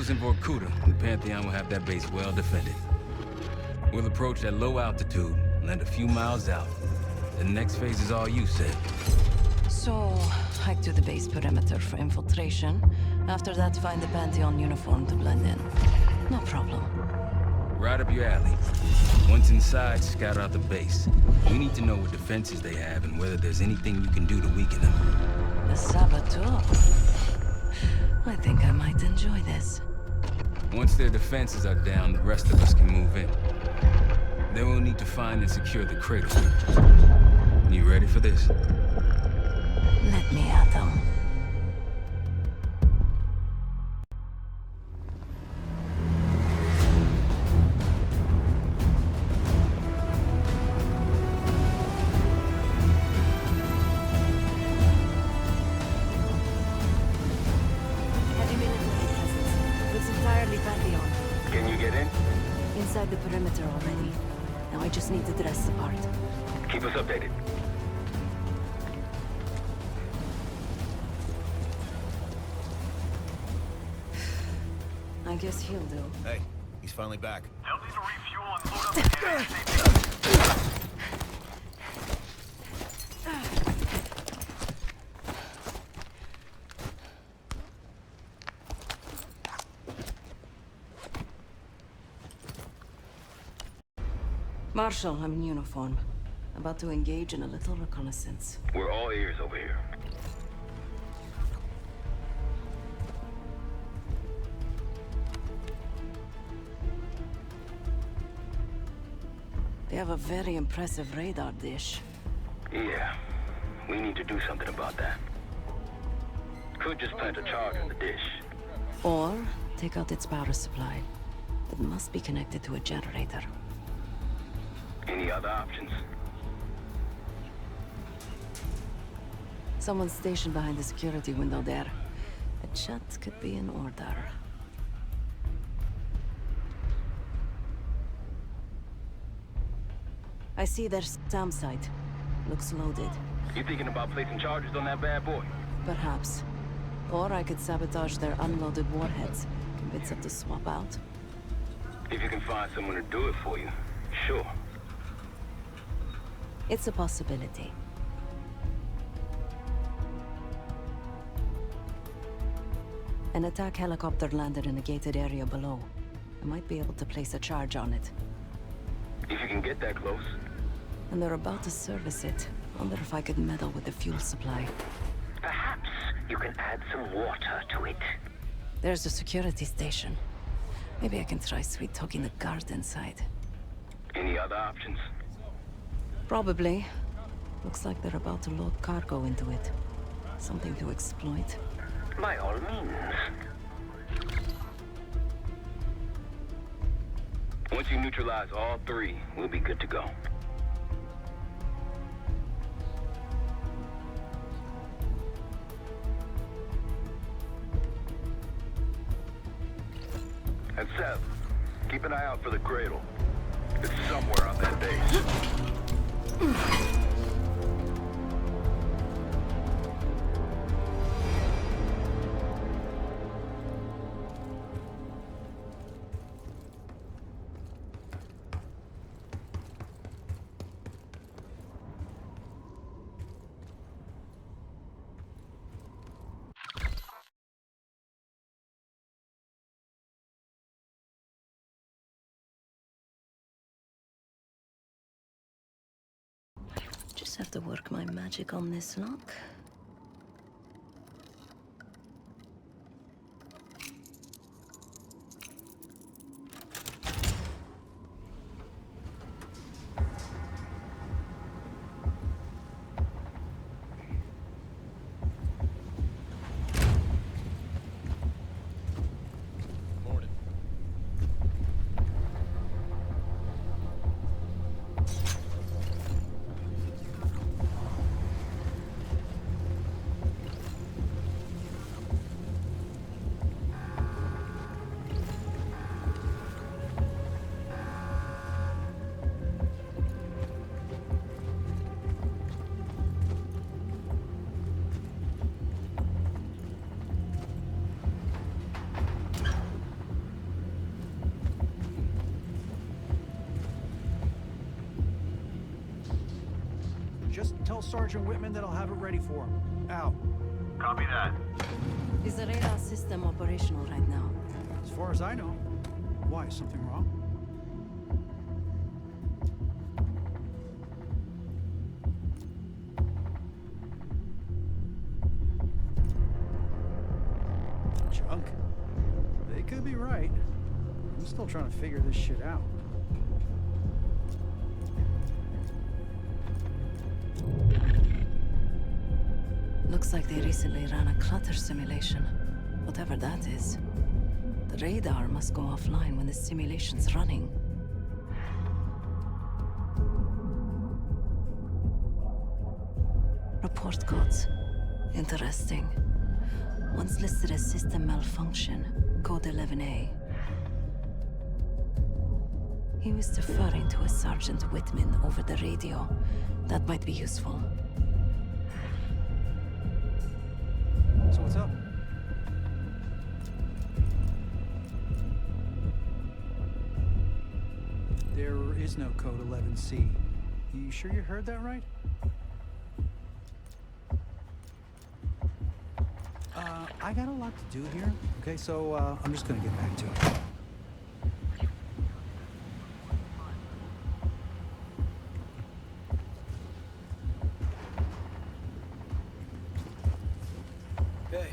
goes in Vorkuta, the Pantheon will have that base well defended. We'll approach at low altitude, land a few miles out. The next phase is all you, said. So, hike to the base perimeter for infiltration. After that, find the Pantheon uniform to blend in. No problem. Right up your alley. Once inside, scout out the base. We need to know what defenses they have and whether there's anything you can do to weaken them. The saboteur. I think I might enjoy this. Once their defenses are down, the rest of us can move in. Then we'll need to find and secure the cradle. You ready for this? Let me at them. Heavy military presence. Looks entirely Pantheon. Can you get in? Inside the perimeter already. Now I just need to dress the part. Keep us updated. I guess he'll do. Hey, he's finally back. They'll need to refuel and load up again ASAP. Marshal, I'm in uniform. About to engage in a little reconnaissance. We're all ears over here. They have a very impressive radar dish. Yeah, we need to do something about that. Could just plant a charge on the dish. Or take out its power supply. It must be connected to a generator. Any other options? Someone's stationed behind the security window there. A chat could be in order. I see their SAM site. Looks loaded. You thinking about placing charges on that bad boy? Perhaps. Or I could sabotage their unloaded warheads. Convince them to swap out. If you can find someone to do it for you, sure. It's a possibility. An attack helicopter landed in a gated area below. I might be able to place a charge on it. If you can get that close. And they're about to service it. Wonder if I could meddle with the fuel supply. Perhaps you can add some water to it. There's a security station. Maybe I can try sweet-talking the guard inside. Any other options? Probably. Looks like they're about to load cargo into it. Something to exploit. By all means. Once you neutralize all three, we'll be good to go. And Seth, keep an eye out for the cradle. It's somewhere on that base. Just have to work my magic on this lock. Tell Sergeant Whitman that I'll have it ready for him. Out. Copy that. Is the radar system operational right now? As far as I know. Why? Something wrong? Junk? They could be right. I'm still trying to figure this shit out. Looks like they recently ran a clutter simulation. Whatever that is. The radar must go offline when the simulation's running. Report codes. Interesting. One's listed as system malfunction, code 11A. He was deferring to a Sergeant Whitman over the radio. That might be useful. So what's up? There is no code 11C. You sure you heard that right? I got a lot to do here. Okay, so I'm just gonna get back to it. Hey.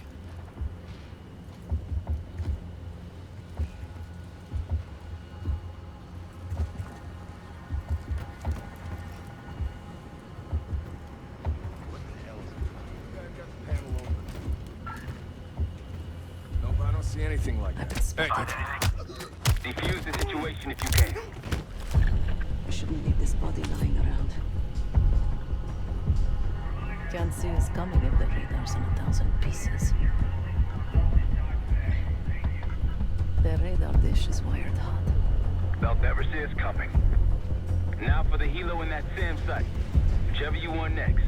Nope, I don't see anything like I've that. been spotted. Defuse the situation if you can. We shouldn't leave this body lying around. Can't see us coming if the radar's in 1,000 pieces. The radar dish is wired hot. They'll never see us coming. Now for the helo in that SAM site. Whichever you want next.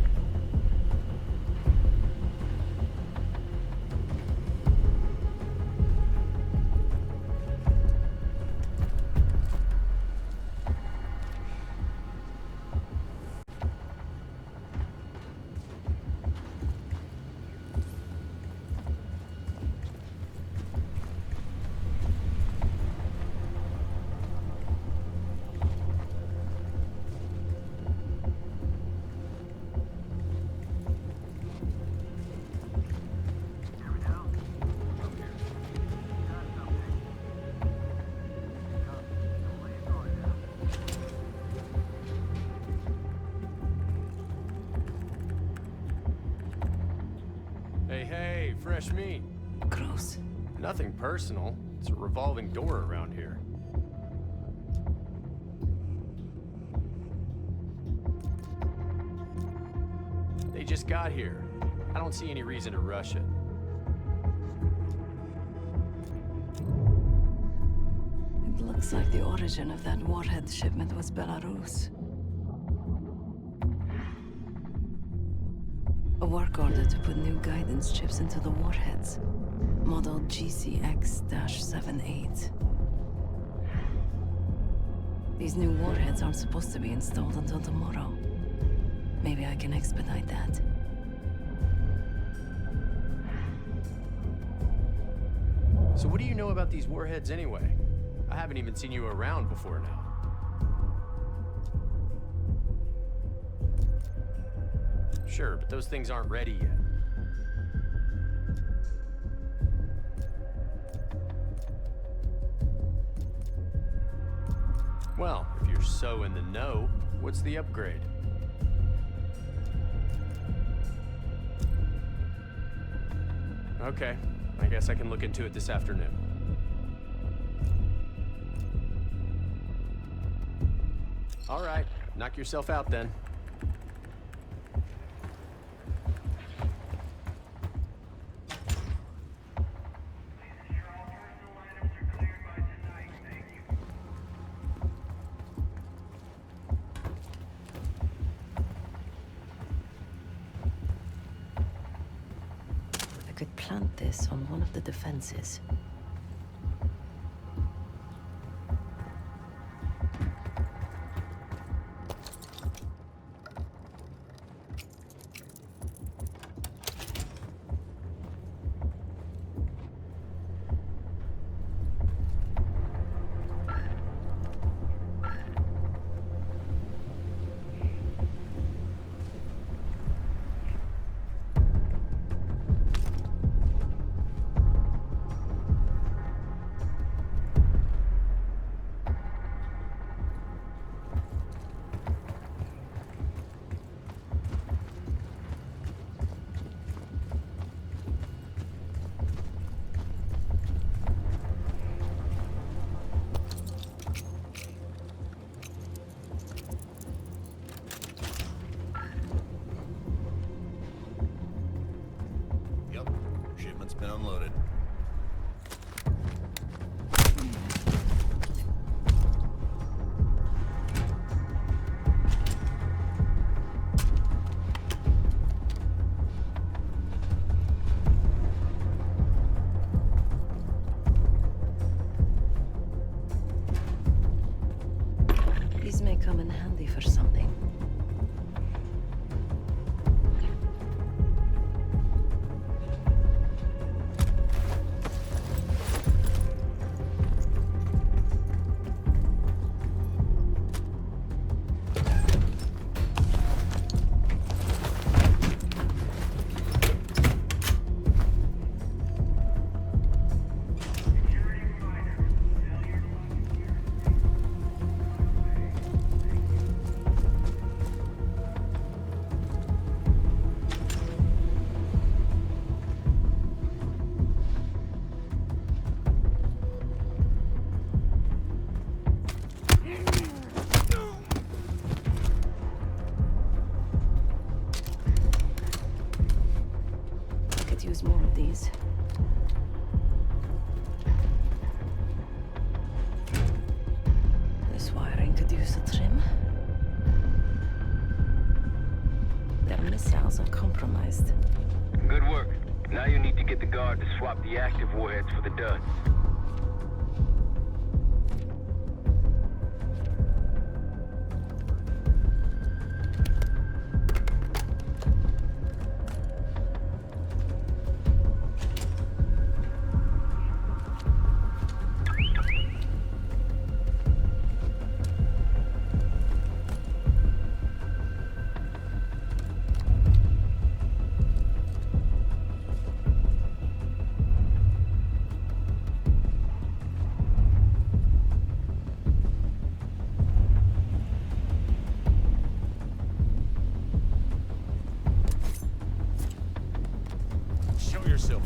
Hey, fresh meat. Gross. Nothing personal. It's a revolving door around here. They just got here. I don't see any reason to rush it. It looks like the origin of that warhead shipment was Belarus. A work order to put new guidance chips into the warheads. Model GCX-78. These new warheads aren't supposed to be installed until tomorrow. Maybe I can expedite that. So what do you know about these warheads anyway? I haven't even seen you around before now. Sure, but those things aren't ready yet. Well, if you're so in the know, what's the upgrade? Okay, I guess I can look into it this afternoon. All right, knock yourself out then. I could plant this on one of the defenses. Been unloaded. These may come in handy for something. Use more of these. This wiring could use a trim. Their missiles are compromised. Good work. Now you need to get the guard to swap the active warheads for the duds. Show yourself.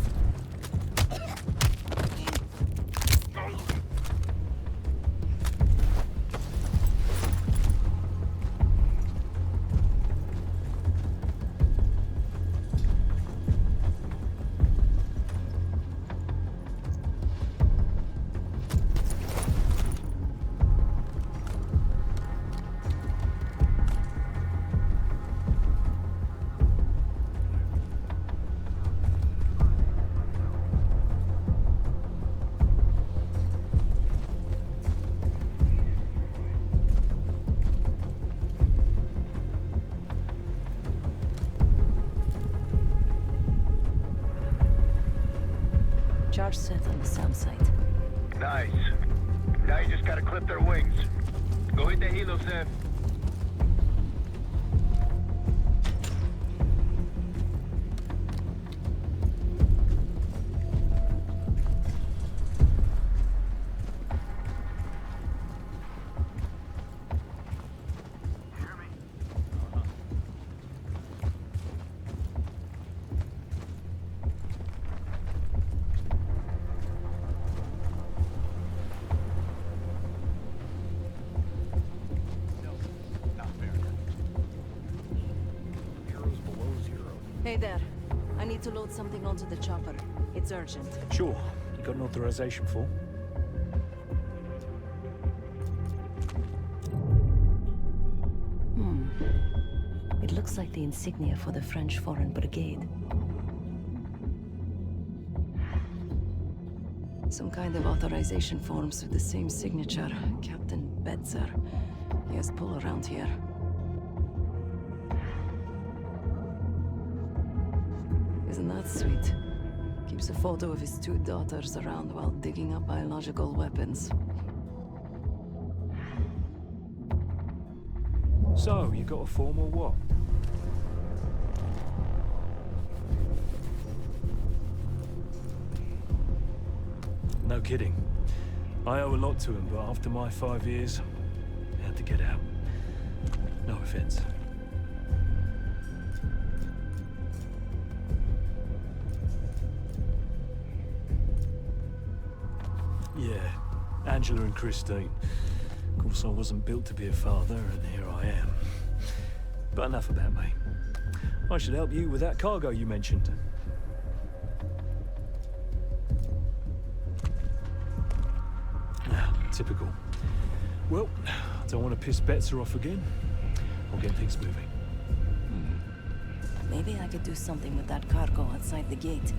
Charge set on the SAM site. Nice. Now you just gotta clip their wings. Go hit the helo, Sam. Hey there. I need to load something onto the chopper. It's urgent. Sure. You got an authorization for? It looks like the insignia for the French Foreign Brigade. Some kind of authorization forms with the same signature. Captain Betzer. He has pull around here. Isn't that sweet? Keeps a photo of his 2 daughters around while digging up biological weapons. So, you got a form or what? No kidding. I owe a lot to him, but after my 5 years, I had to get out. No offense. Yeah, Angela and Christine. Of course, I wasn't built to be a father, and here I am. But enough about me. I should help you with that cargo you mentioned. Typical. Well, don't want to piss Betzer off again. I'll get things moving. Maybe I could do something with that cargo outside the gate.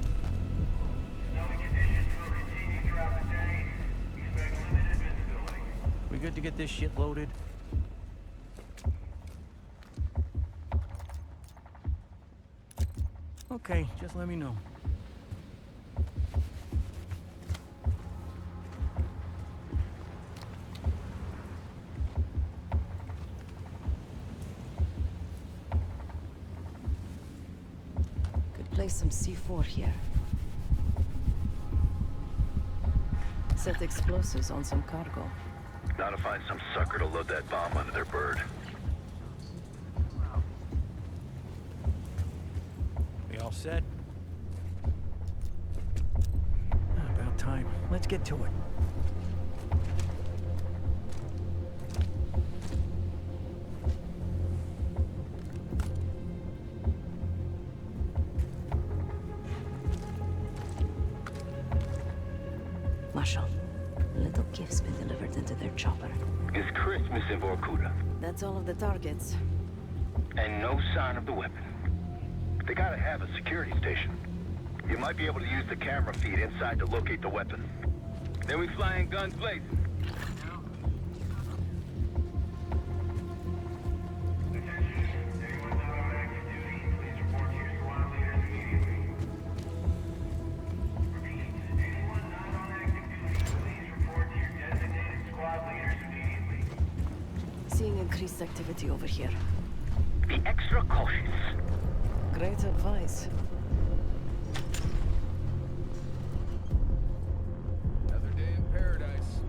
We good to get this shit loaded? Okay, just let me know. Could place some C4 here. Set explosives on some cargo. Now to find some sucker to load that bomb under their bird. We all set? About time. Let's get to it. Marshal, a little gift's been delivered into their chopper. Is Christmas in Vorkuta? That's all of the targets. And no sign of the weapon. They gotta have a security station. You might be able to use the camera feed inside to locate the weapon. Then we fly in guns blazing. Seeing increased activity over here. Be extra cautious. Great advice. Another day in paradise.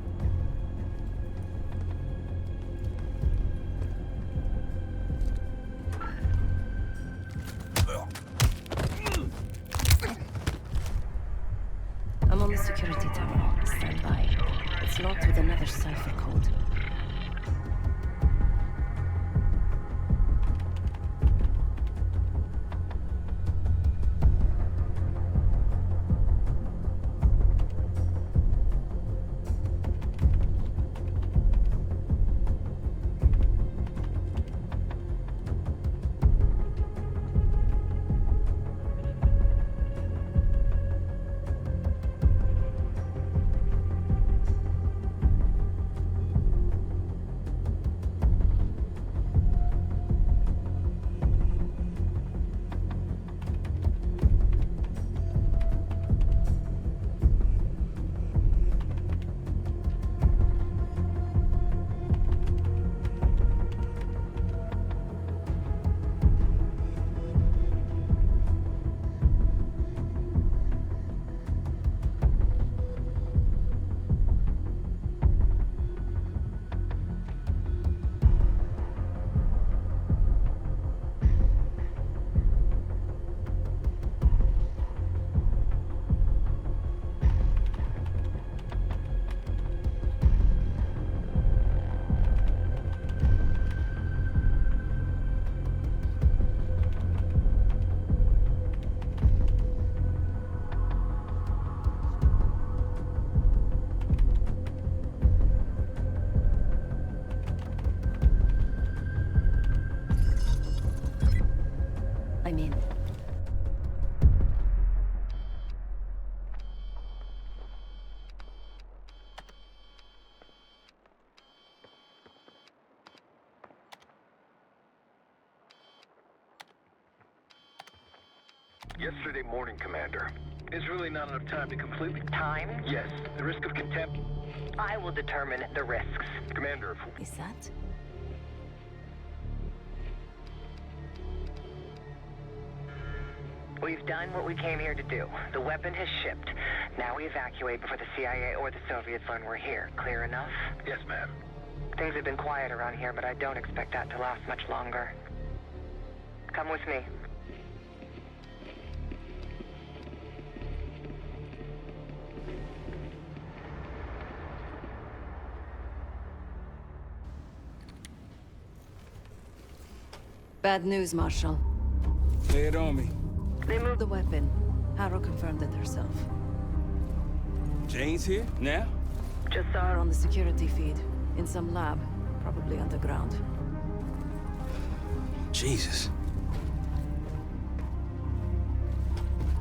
I'm on the security terminal. Stand by. It's locked with another cipher code. I'm in. Yesterday morning, Commander. There's really not enough time to completely... Time? Yes, the risk of contempt... I will determine the risks. Commander, if... Is that? We've done what we came here to do. The weapon has shipped. Now we evacuate before the CIA or the Soviets learn we're here. Clear enough? Yes, ma'am. Things have been quiet around here, but I don't expect that to last much longer. Come with me. Bad news, Marshal. Lay it on me. They moved the weapon. Harrow confirmed it herself. Jane's here? Now? Just saw Are her on the security feed. In some lab. Probably underground. Jesus.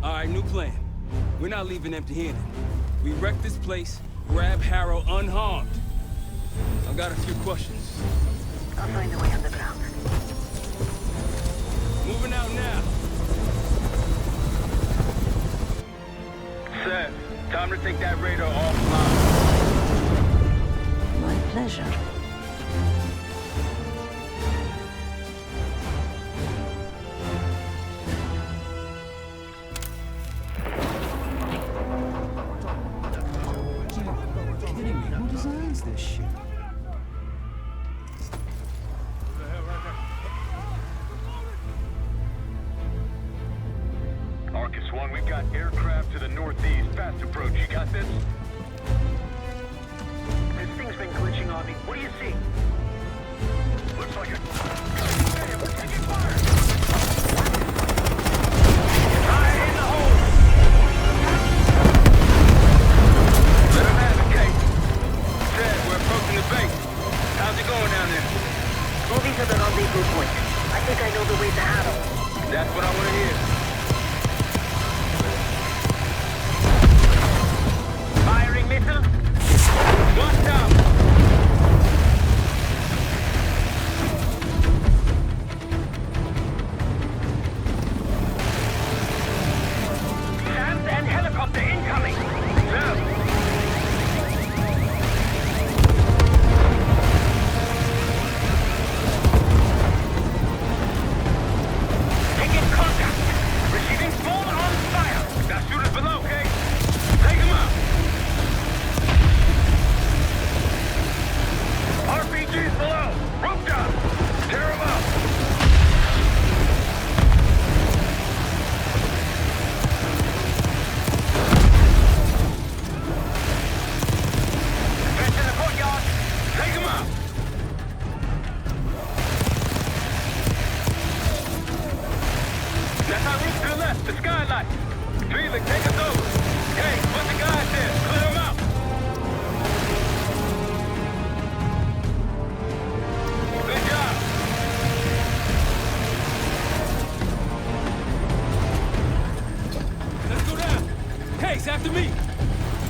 All right, new plan. We're not leaving empty-handed. We wreck this place, grab Harrow unharmed. I got a few questions. I'll find the way underground. Moving out now. Seth, time to take that radar offline. My pleasure. Kidding me? Who designs this shit? Arcus 1, we got aircraft to the northeast. Fast approach. You got this? This thing's been glitching on me. What do you see? Looks like a... Hey, we're taking fire! Fire in the hole! Let him have it, Kate. Ted, we're approaching the base. How's it going down there? Moving to the rendezvous point. I think I know the way to Harrow. That's what I want to hear. Firing missile? Watch out! Sand and helicopter incoming! Taking contact! Receiving full-on fire! Now shoot us below, Kate. Take him out. RPG's below. Rope down. Tear him up. Defense in the courtyard! Take him out. That's our roof to the left, the skylight. Felix, take us over. Hey, put the guys there. Clear them out. Good job. Let's go down. Case, after me.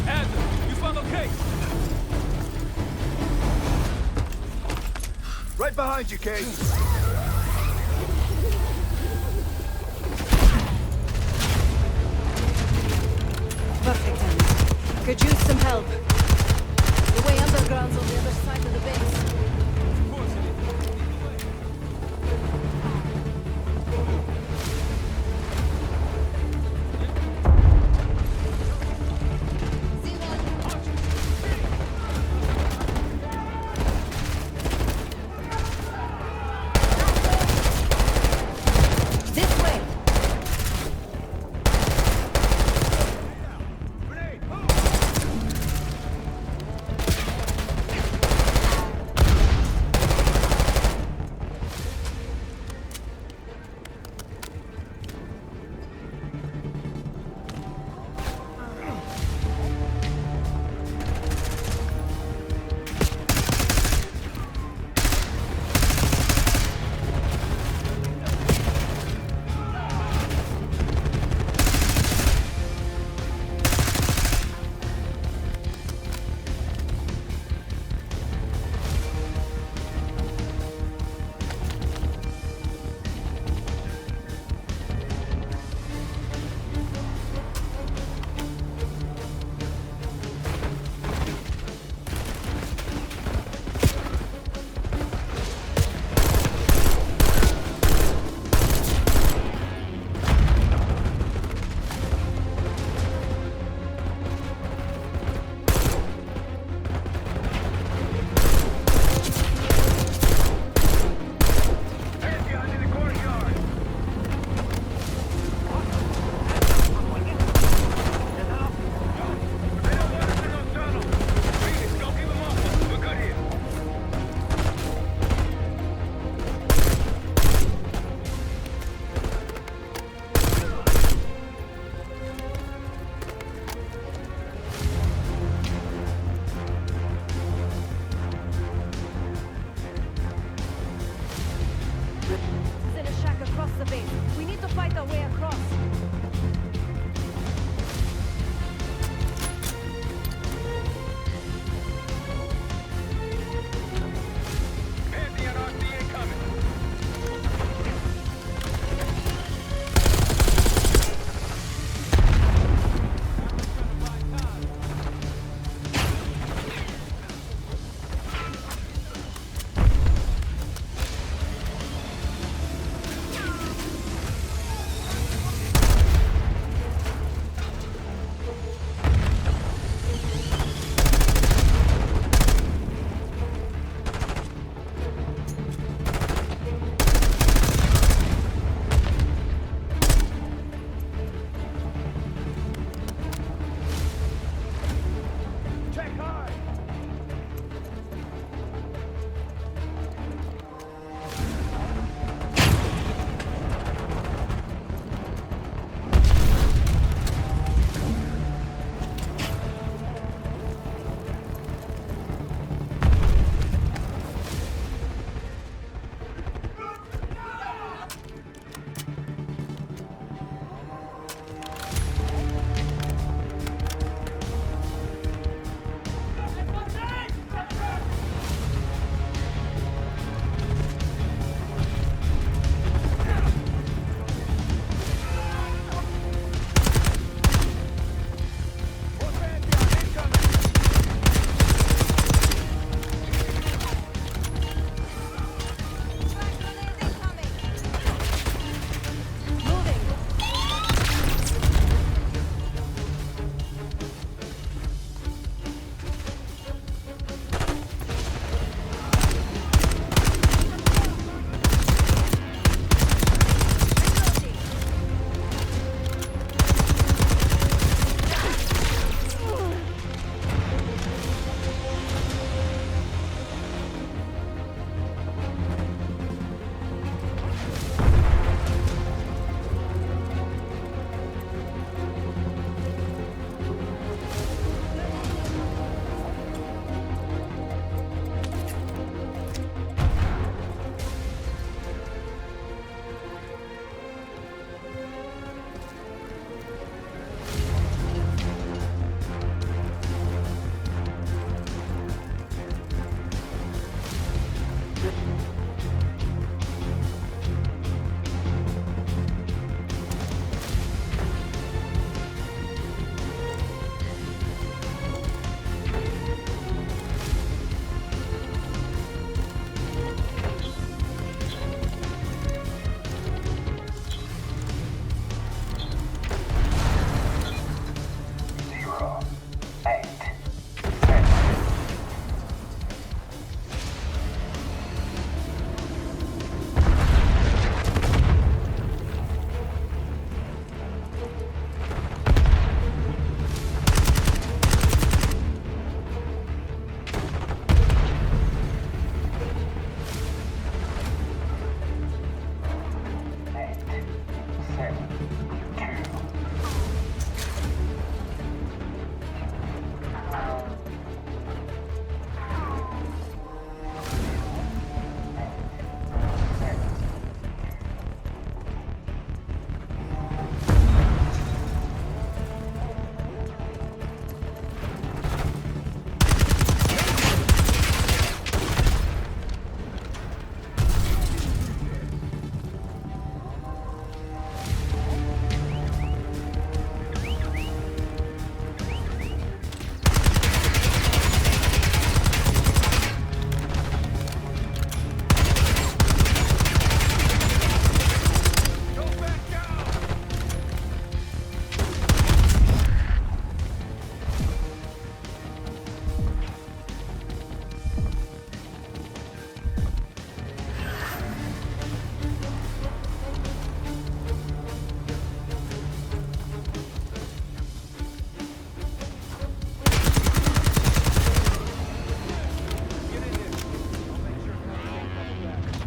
Adler, you follow Case. Right behind you, Kate. Perfect, Annie. Could use some help. The way underground's on the other side of the base. Of course it is. This way!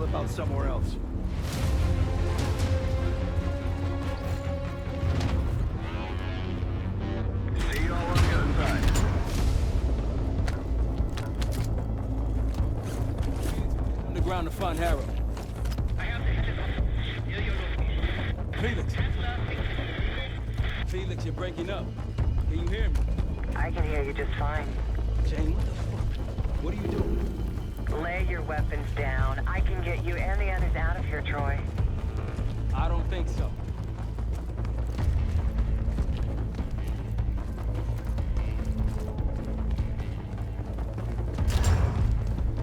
Flip out somewhere else. See you all on the other side. Underground to find Harrow. Felix. Felix, you're breaking up. Can you hear me? I can hear you just fine. Jane, what the fuck? What are you doing? Lay your weapons down. I can get you and the others out of here, Troy. I don't think so.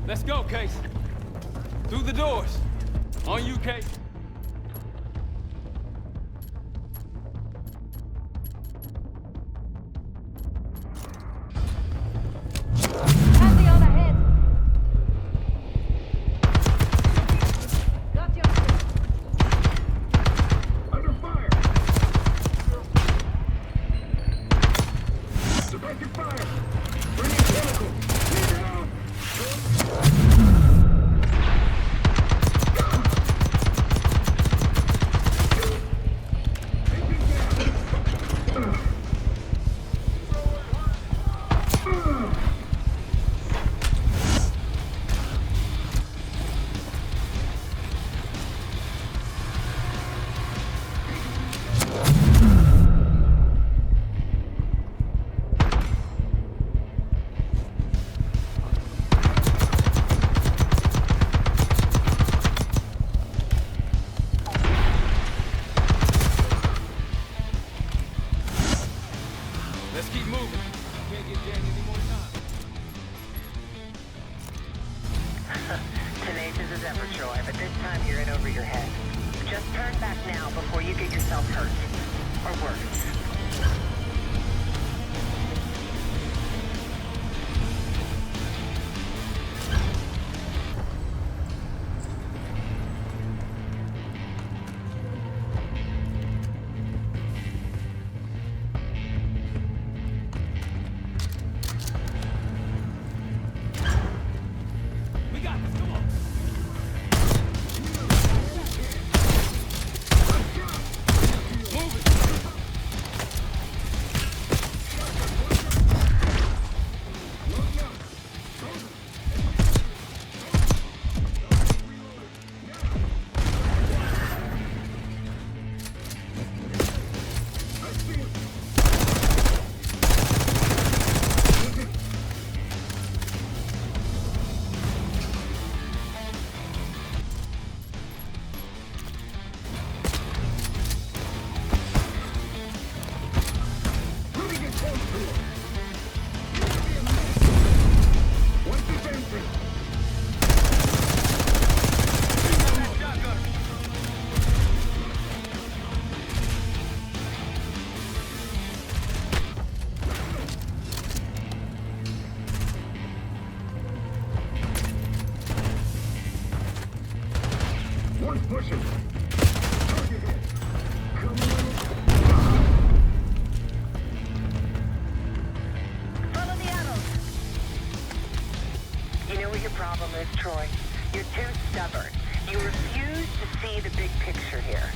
Let's go, Case. Through the doors. On you, Case. Handy on ahead. Got you. Under fire! Suppressing fire! Bring in chemical! Leave it out! Let's keep moving. Can't get Jane any more time. Tenacious as ever, Troy, but this time you're in over your head. Just turn back now before you get yourself hurt. Or worse. We got this, come on. Move Troy. You're too stubborn. You refuse to see the big picture here.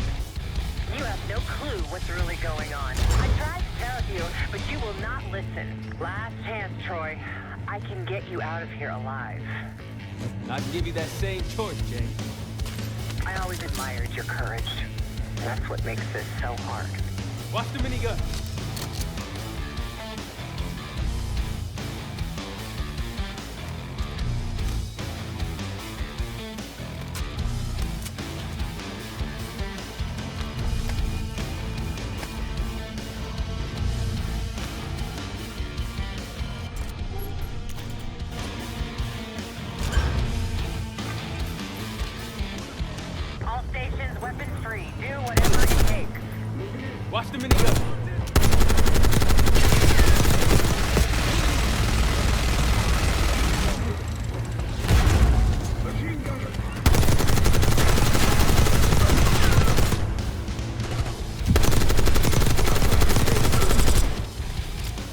You have no clue what's really going on. I tried to tell you, but you will not listen. Last chance, Troy. I can get you out of here alive. I can give you that same choice, Jay. I always admired your courage. That's what makes this so hard. Watch the minigun. All stations, weapons free. Do whatever it takes. Watch the minigun.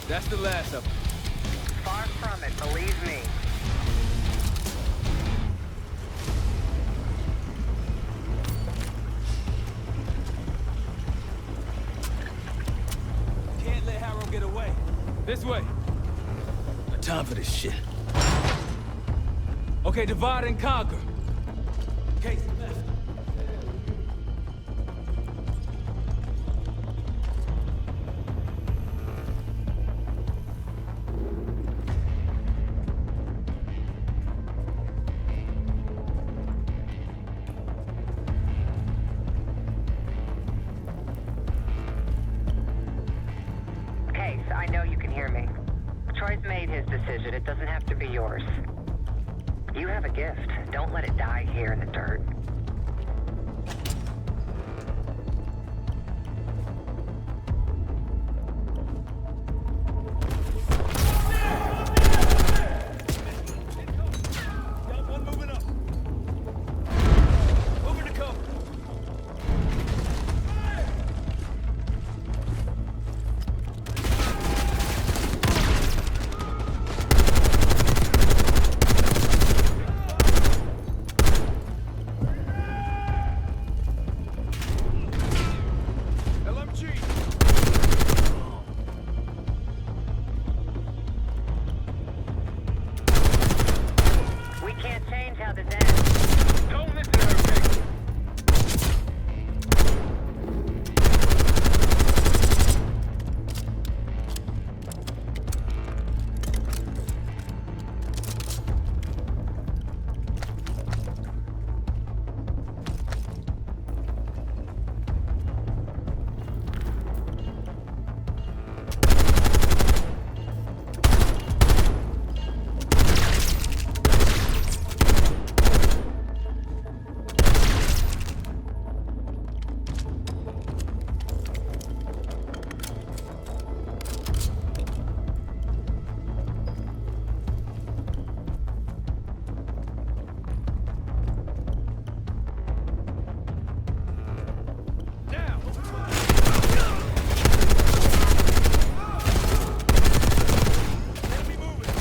That's the last of them. Far from it, believe me. Can't let Harrow get away. This way. No time for this shit. Okay, divide and conquer. Case left. Case, I know you can hear me. Troy's made his decision. It doesn't have to be yours. You have a gift. Don't let it die here in the dirt. Got one moving up. Over to cover. LMG! We can't change how this ends. Don't listen to her, Peg. Now! Enemy moving!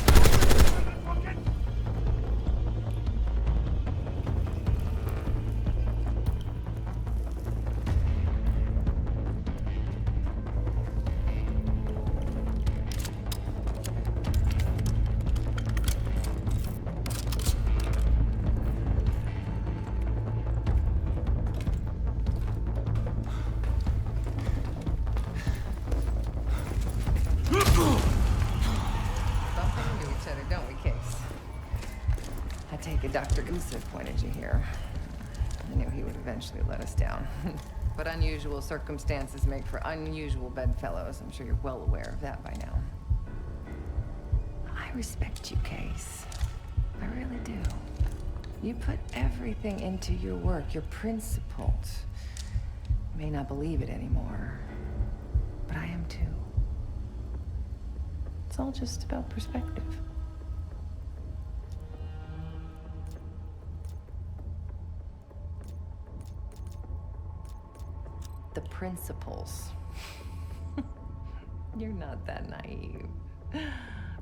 Bumping into each other, don't we, Case? I take it Dr. Gusev pointed you here. I knew he would eventually let us down. But unusual circumstances make for unusual bedfellows. I'm sure you're well aware of that by now. I respect you, Case. I really do. You put everything into your work, your principles. You may not believe it anymore, but I am too. It's all just about perspective. The principles. You're not that naive.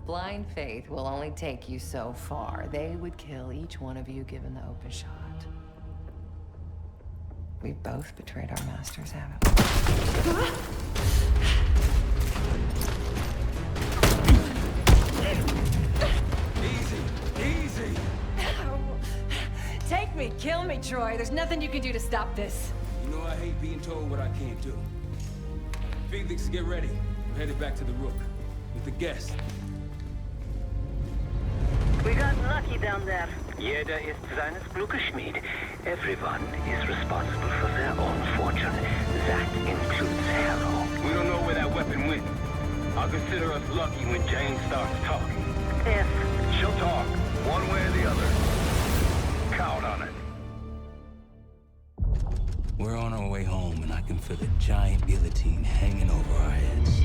Blind faith will only take you so far. They would kill each one of you given the open shot. We've both betrayed our masters, haven't we? Easy. Take me, kill me, Troy. There's nothing you can do to stop this. You know I hate being told what I can't do. Felix, get ready. We're headed back to the Rook with the guest. We got lucky down there. Jeder ist seines Glückes Schmied. Everyone is responsible for their own fortune. That includes Harrow. We don't know where that weapon went. I'll consider us lucky when Jane starts talking. If She'll talk, one way or the other. Count on it. We're on our way home, and I can feel a giant guillotine hanging over our heads.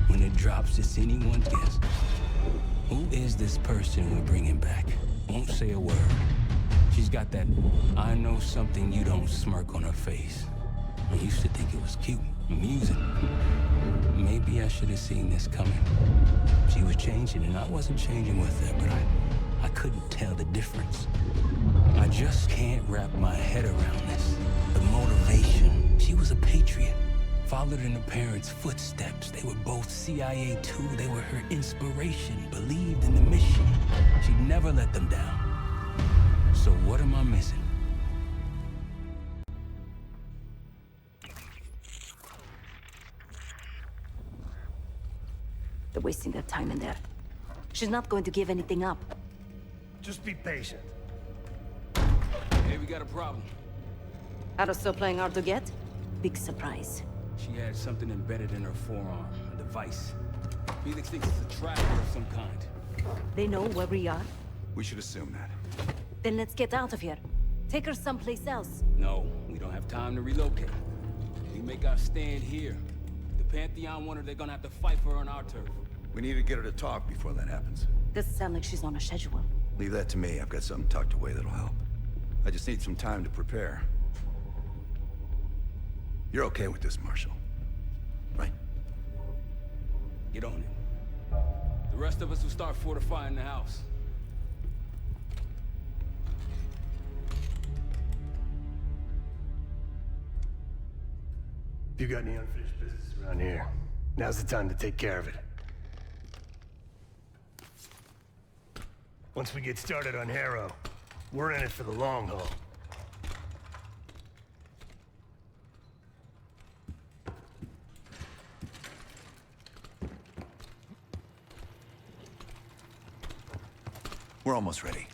When it drops, it's anyone's guess. Who is this person we're bringing back? Won't say a word. She's got that I know something you don't smirk on her face. I used to think it was cute, amusing. Maybe I should have seen this coming. She was changing, and I wasn't changing with her, but I couldn't tell the difference. I just can't wrap my head around this. The motivation. She was a patriot. Followed in her parents' footsteps. They were both CIA too. They were her inspiration. Believed in the mission. She'd never let them down. So what am I missing? They're wasting their time in there. She's not going to give anything up. Just be patient. Hey, we got a problem. Harrow's still playing hard to get? Big surprise. She had something embedded in her forearm, a device. Felix thinks it's a tracker of some kind. They know where we are? We should assume that. Then let's get out of here. Take her someplace else. No, we don't have time to relocate. We make our stand here. The Pantheon want her, they're gonna have to fight for her on our turf. We need to get her to talk before that happens. Doesn't sound like she's on a schedule. Leave that to me. I've got something tucked away that'll help. I just need some time to prepare. You're okay with this, Marshal? Right? Get on it. The rest of us will start fortifying the house. If you got any unfinished business around here, now's the time to take care of it. Once we get started on Harrow, we're in it for the long haul. We're almost ready.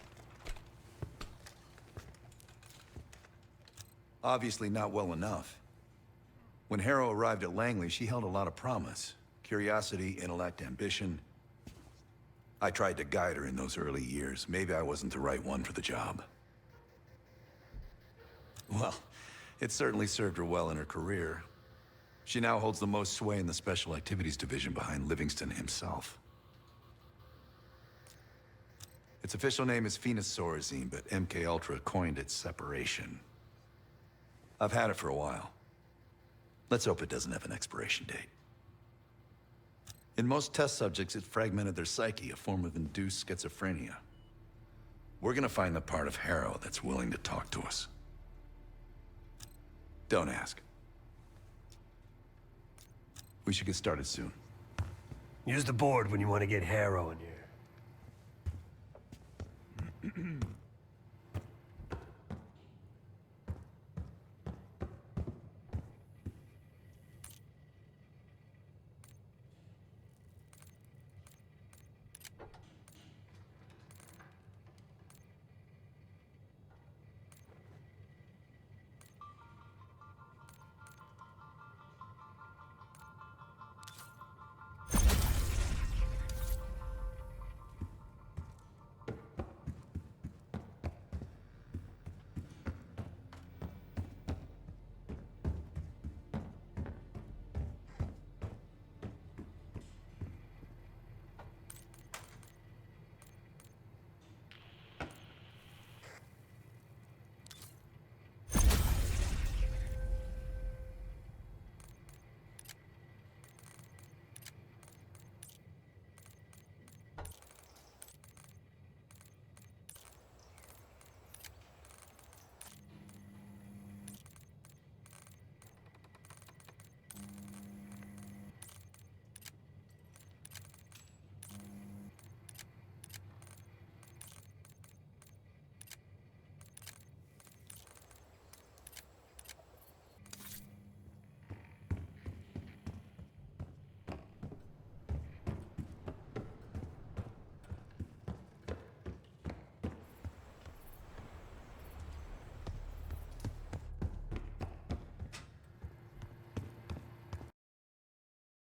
Obviously not well enough. When Harrow arrived at Langley, she held a lot of promise. Curiosity, intellect, ambition. I tried to guide her in those early years. Maybe I wasn't the right one for the job. Well, it certainly served her well in her career. She now holds the most sway in the Special Activities Division behind Livingston himself. Its official name is Phoenosorazine, but MKUltra coined it Separation. I've had it for a while. Let's hope it doesn't have an expiration date. In most test subjects, it fragmented their psyche, a form of induced schizophrenia. We're gonna find the part of Harrow that's willing to talk to us. Don't ask. We should get started soon. Use the board when you want to get Harrow in here.